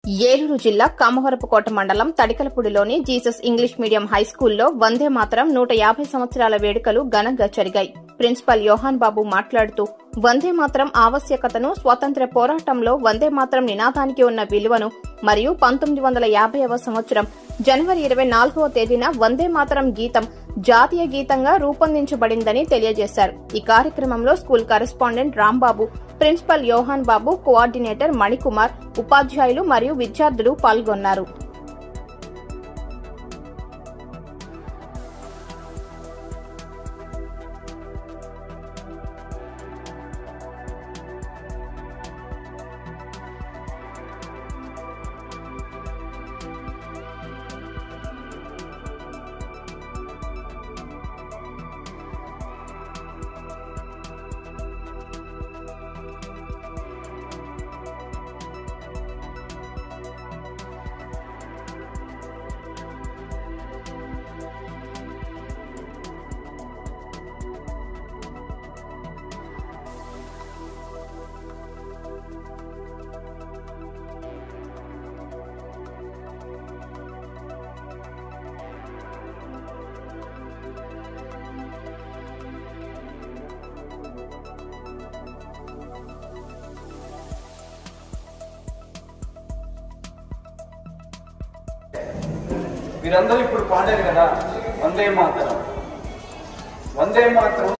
ఏలూరు జిల్లా కామవరపుకోట మండలం తడికలపూడిలోని Jesus English medium హైస్కూల్లో Vande Mataram 150 సంవత్సరాల వేడుకలు ఘనంగా జరిగాయి. ప్రిన్సిపల్ యోహాన్ బాబు మాట్లాడుతూ వందే మాతరం ఆవశ్యకతను, స్వాతంత్ర్య పోరాటంలో వందే మాతరం నినాదానికి ఉన్న విలువను మరియు 1950వ సంవత్సరం జనవరి 24వ తేదీన వందే మాతరం గీతం జాతీయ గీతంగా రూపొందించబడిందని తెలియజేశారు. ఈ కార్యక్రమంలో స్కూల్ కరెస్పాండెంట్ రాంబాబు, ప్రిన్సిపల్ యోహాన్ బాబు, కోఆర్డినేటర్ మణికుమార్, ఉపాధ్యాయులు మరియు విద్యార్థులు పాల్గొన్నారు. వీరందరూ ఇప్పుడు పాడారు కదా వందే మాతరం. వందే మాతరం